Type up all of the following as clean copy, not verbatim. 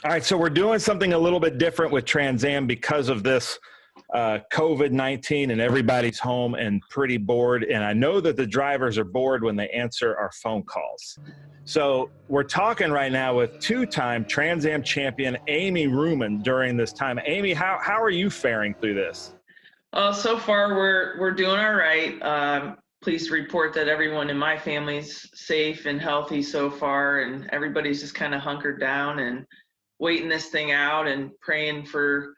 All right, so we're doing something a little bit different with Trans Am because of this COVID-19, and everybody's home and pretty bored. And I know that the drivers are bored when they answer our phone calls. So we're talking right now with two-time Trans Am champion Amy Ruman during this time. Amy, how are you faring through this? So far we're doing all right. Pleased to report that everyone in my family's safe and healthy so far, and everybody's just kind of hunkered down and waiting this thing out and praying for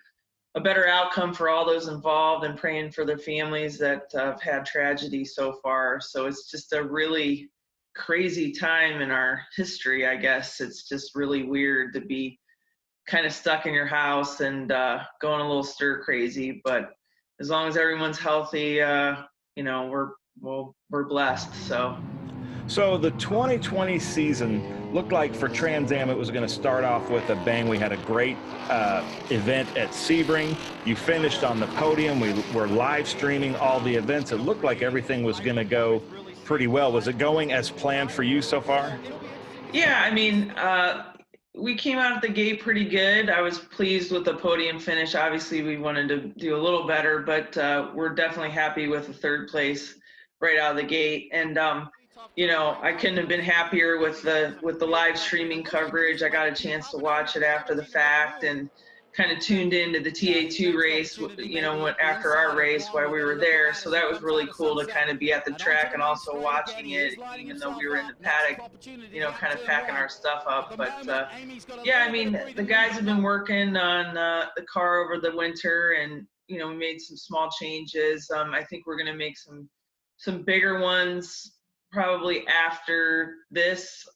a better outcome for all those involved and praying for their families that have had tragedy so far. So it's just a really crazy time in our history, I guess. It's just really weird to be kind of stuck in your house and going a little stir crazy, but as long as everyone's healthy, we're blessed. So the 2020 season looked like for Trans Am it was going to start off with a bang. We had a great event at Sebring. You finished on the podium. We were live streaming all the events. It looked like everything was going to go pretty well. Was it going as planned for you so far? Yeah, I mean, we came out at the gate pretty good. I was pleased with the podium finish. Obviously, we wanted to do a little better, but we're definitely happy with the third place right out of the gate. And I couldn't have been happier with the live streaming coverage. I got a chance to watch it after the fact and kind of tuned into the TA2 race, after our race while we were there. So that was really cool to kind of be at the track and also watching it, even though we were in the paddock, kind of packing our stuff up. But yeah, I mean, the guys have been working on the car over the winter, and we made some small changes. I think we're going to make some bigger ones probably after this,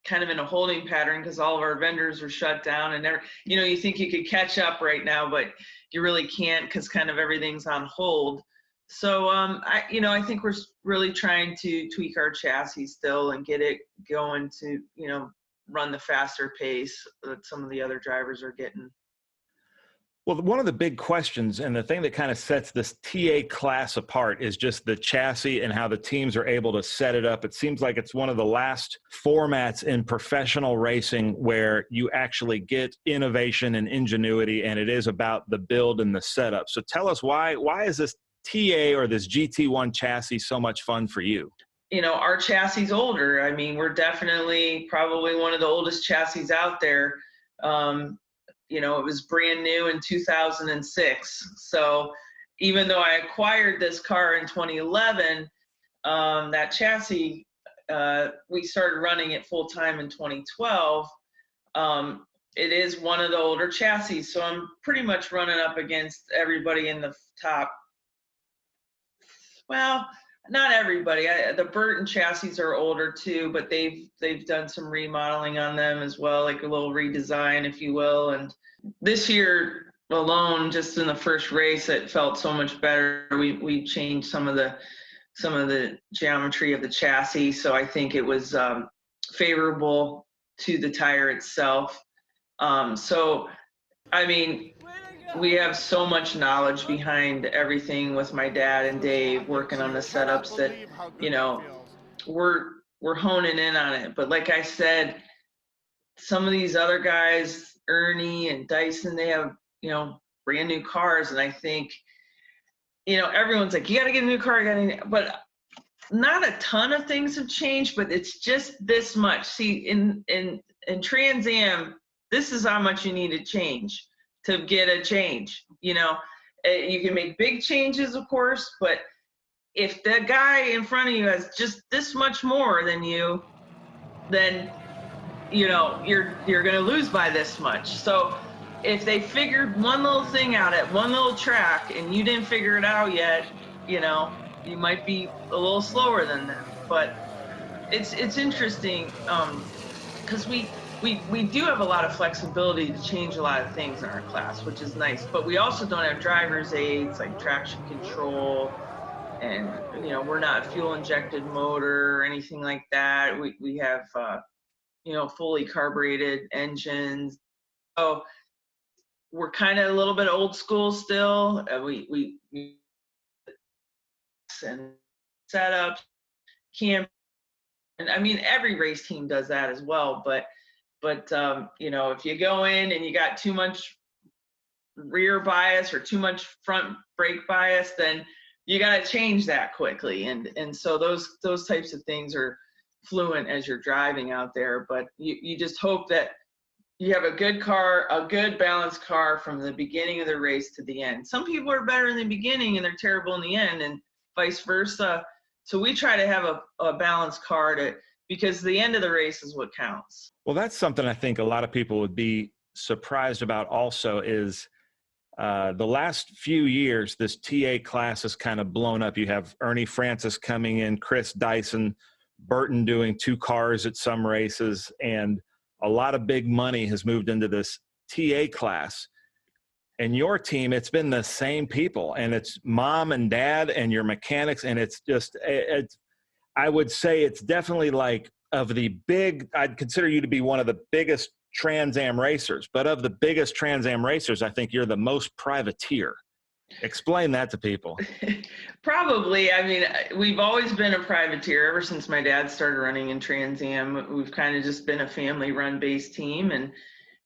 kind of in a holding pattern because all of our vendors are shut down, and you think you could catch up right now, but you really can't because kind of everything's on hold. So I think we're really trying to tweak our chassis still and get it going to run the faster pace that some of the other drivers are getting. Well, one of the big questions and the thing that kind of sets this TA class apart is just the chassis and how the teams are able to set it up. It seems like it's one of the last formats in professional racing where you actually get innovation and ingenuity, and it is about the build and the setup. So tell us why is this TA or this GT1 chassis so much fun for you? Our chassis is older. I mean, we're definitely probably one of the oldest chassis out there. It was brand new in 2006. So even though I acquired this car in 2011, that chassis, we started running it full time in 2012. It is one of the older chassis. So I'm pretty much running up against everybody in the top. Well, not everybody. The Burton chassis are older too, but they've done some remodeling on them as well, like a little redesign, if you will. And this year alone, just in the first race, it felt so much better. We changed some of the geometry of the chassis, so I think it was favorable to the tire itself. So, I mean, we have so much knowledge behind everything with my dad and Dave working on the setups that, we're honing in on it. But like I said, some of these other guys, Ernie and Dyson, they have, brand new cars. And I think, everyone's like, you got to get a new car, but not a ton of things have changed, but it's just this much. See, in Trans Am, this is how much you need to change to get a change. You can make big changes, of course, but if the guy in front of you has just this much more than you, then you're going to lose by this much. So if they figured one little thing out at one little track and you didn't figure it out yet, you might be a little slower than them. But it's interesting because we do have a lot of flexibility to change a lot of things in our class, which is nice. But we also don't have driver's aids like traction control, and we're not fuel injected motor or anything like that. We have fully carbureted engines. So we're kind of a little bit old school still. We and setups, camp, and I mean every race team does that as well. But But if you go in and you got too much rear bias or too much front brake bias, then you got to change that quickly. And so those types of things are fluent as you're driving out there. But you just hope that you have a good car, a good balanced car from the beginning of the race to the end. Some people are better in the beginning and they're terrible in the end, and vice versa. So we try to have a balanced car because the end of the race is what counts. Well, that's something I think a lot of people would be surprised about also is the last few years, this TA class has kind of blown up. You have Ernie Francis coming in, Chris Dyson, Burton doing 2 cars at some races, and a lot of big money has moved into this TA class. And your team, it's been the same people, and it's mom and dad and your mechanics, and it's just, I would say it's definitely like I'd consider you to be one of the biggest Trans Am racers, but of the biggest Trans Am racers, I think you're the most privateer. Explain that to people. Probably. I mean, we've always been a privateer ever since my dad started running in Trans Am. We've kind of just been a family-run based team, and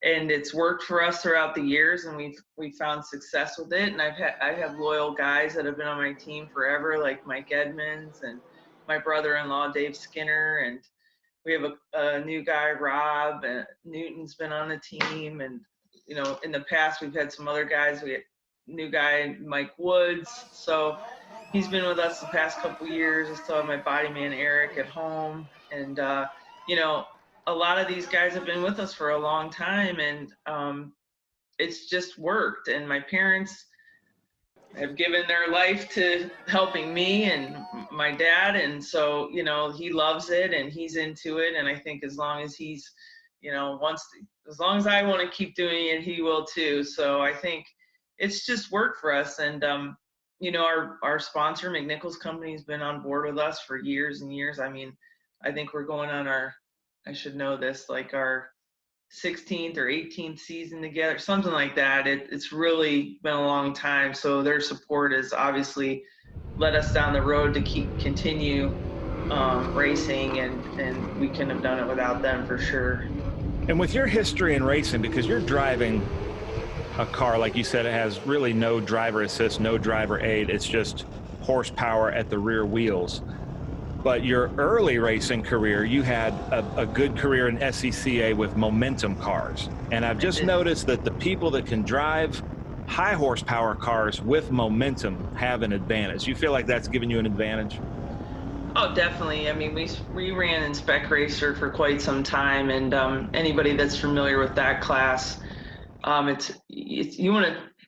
it's worked for us throughout the years, and we've found success with it. And I have loyal guys that have been on my team forever, like Mike Edmonds and my brother-in-law Dave Skinner, and we have a new guy, Rob, and Newton's been on the team. And, in the past, we've had some other guys. We had a new guy, Mike Woods. So he's been with us the past couple years. I still have my body man, Eric, at home. And, a lot of these guys have been with us for a long time, and it's just worked. And my parents have given their life to helping me and my dad, and so he loves it and he's into it, and I think as long as he's as long as I want to keep doing it, he will too. So I think it's just worked for us. And our sponsor, McNichols Company, has been on board with us for years and years. I mean, I think we're going on I should know this, like our 16th or 18th season together, something like that. It's really been a long time. So their support has obviously led us down the road to continue racing, and we couldn't have done it without them for sure. And with your history in racing, because you're driving a car, like you said, it has really no driver assist, no driver aid. It's just horsepower at the rear wheels. But your early racing career, you had a good career in SCCA with momentum cars. And I've just noticed that the people that can drive high horsepower cars with momentum have an advantage. You feel like that's given you an advantage? Oh, definitely. I mean, we ran in Spec Racer for quite some time, and anybody that's familiar with that class,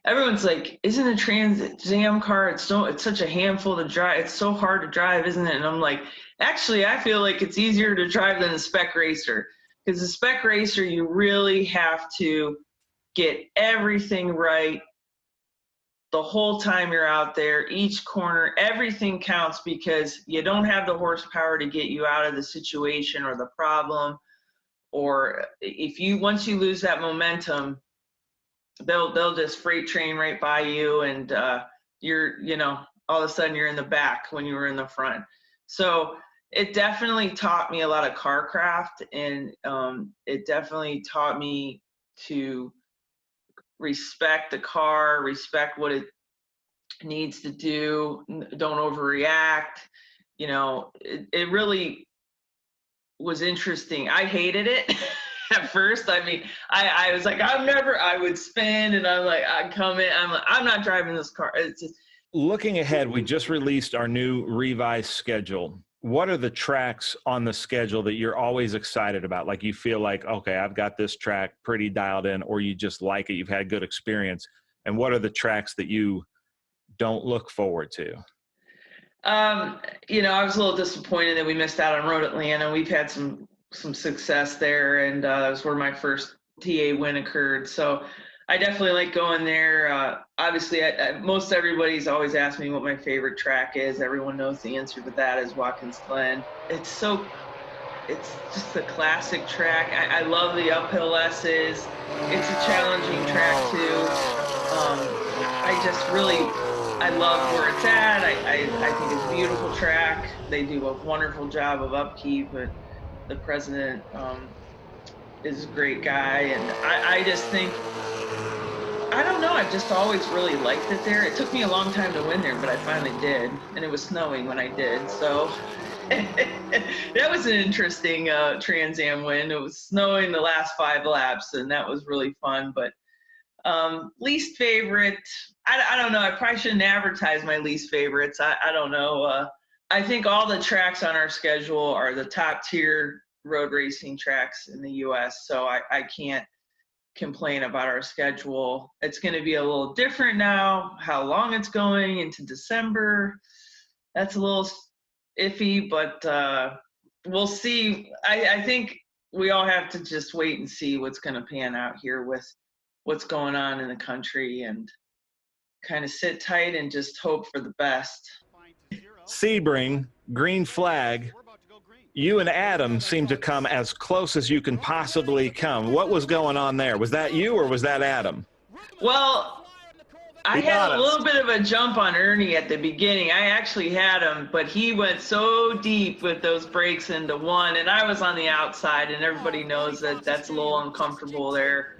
everyone's like, isn't a Trans Am car, it's such a handful to drive, it's so hard to drive, isn't it? And I'm like, actually, I feel like it's easier to drive than a Spec Racer, because the Spec Racer, you really have to get everything right the whole time you're out there. Each corner, everything counts, because you don't have the horsepower to get you out of the situation or the problem. Or once you lose that momentum, they'll just freight train right by you, and you're all of a sudden you're in the back when you were in the front. So it definitely taught me a lot of car craft, and it definitely taught me to respect the car, respect what it needs to do, don't overreact. It really was interesting. I hated it at first. I mean, I was like, I would spin, and I'd come in, I'm not driving this car. It's just. Looking ahead, we just released our new revised schedule. What are the tracks on the schedule that you're always excited about? Like you feel like, okay, I've got this track pretty dialed in, or you just like it, you've had good experience. And what are the tracks that you don't look forward to? I was a little disappointed that we missed out on Road Atlanta. We've had some success there, and it was where my first TA win occurred. So I definitely like going there. Obviously, most everybody's always asked me what my favorite track is. Everyone knows the answer to that is Watkins Glen. It's just a classic track. I love the uphill S's. It's a challenging track too. I love where it's at. I think it's a beautiful track. They do a wonderful job of upkeep. But the president is a great guy, and I just think, I don't know, I've just always really liked it there. It took me a long time to win there, but I finally did, and it was snowing when I did, so that was an interesting Trans Am win. It was snowing the last 5 laps, and that was really fun. But least favorite, I don't know. I probably shouldn't advertise my least favorites. I don't know. I think all the tracks on our schedule are the top tier road racing tracks in the U.S., so I can't complain about our schedule. It's going to be a little different now. How long it's going into December, that's a little iffy, but we'll see. I think we all have to just wait and see what's going to pan out here with what's going on in the country, and kind of sit tight and just hope for the best. Sebring, green flag. You and Adam seem to come as close as you can possibly come. What was going on there? Was that you or was that Adam? Well, I had a little bit of a jump on Ernie at the beginning. I actually had him, but he went so deep with those brakes into one, and I was on the outside, and everybody knows that that's a little uncomfortable there.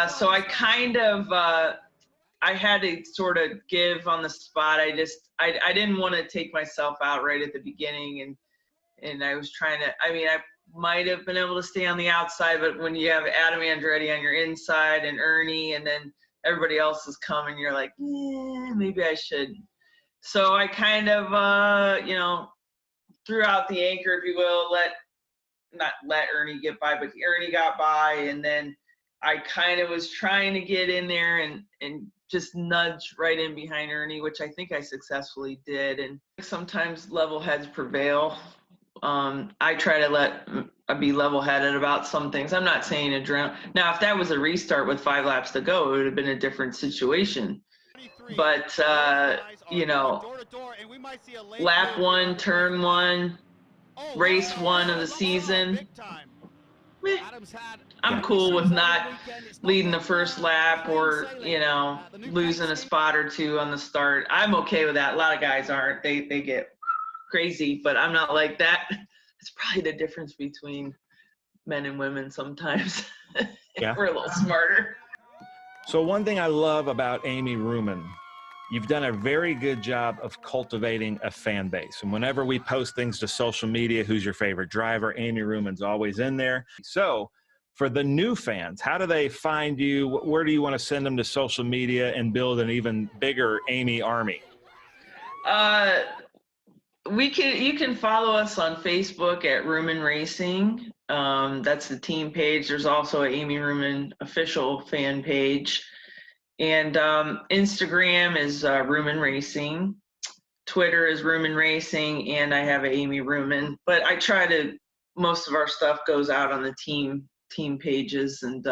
So I kind of, I had to sort of give on the spot. I didn't want to take myself out right at the beginning, and I was trying to, I mean, I might have been able to stay on the outside, but when you have Adam Andretti on your inside and Ernie, and then everybody else is coming, you're like, maybe I should. So I kind of, you know, threw out the anchor, if you will, not let Ernie get by, but Ernie got by, and then I kind of was trying to get in there and just nudge right in behind Ernie, which I think I successfully did. And sometimes level heads prevail. I try to be level-headed about some things. I'm not saying adrenaline. Now, if that was a restart with 5 laps to go, it would have been a different situation. But, you know, lap 1, turn 1, race 1 of the season, I'm cool with not leading the first lap or, you know, losing a spot or two on the start. I'm okay with that. A lot of guys aren't. They get crazy, but I'm not like that. It's probably the difference between men and women sometimes. Yeah. We're a little smarter. So one thing I love about Amy Ruman, you've done a very good job of cultivating a fan base. And whenever we post things to social media, who's your favorite driver, Amy Ruman's always in there. So for the new fans, how do they find you? Where do you want to send them to social media and build an even bigger Amy army? You can follow us on Facebook at Ruman Racing. That's the team page. There's also an Amy Ruman official fan page. And Instagram is Ruman Racing. Twitter is Ruman Racing, and I have Amy Ruman. But I try to, most of our stuff goes out on the team pages. And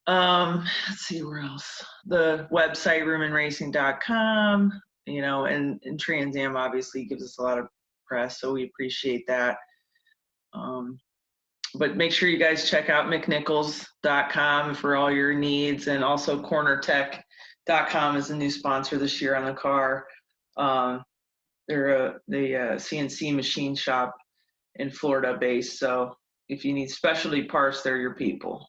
let's see, where else? The website, rumanracing.com. You know, and Trans Am obviously gives us a lot of press, so we appreciate that. But make sure you guys check out mcnichols.com for all your needs, and also cornertech.com is a new sponsor this year on the car. They're the CNC machine shop in Florida based, so if you need specialty parts, they're your people.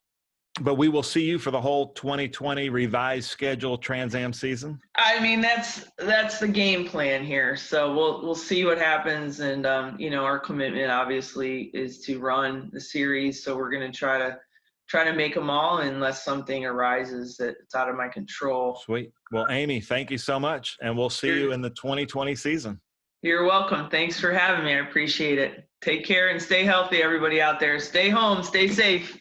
But we will see you for the whole 2020 revised schedule Trans Am season? I mean, that's the game plan here. So we'll see what happens. And, you know, our commitment obviously is to run the series. So we're going to try to make them all unless something arises that's out of my control. Sweet. Well, Amy, thank you so much. And we'll see you in the 2020 season. You're welcome. Thanks for having me. I appreciate it. Take care and stay healthy, everybody out there. Stay home. Stay safe.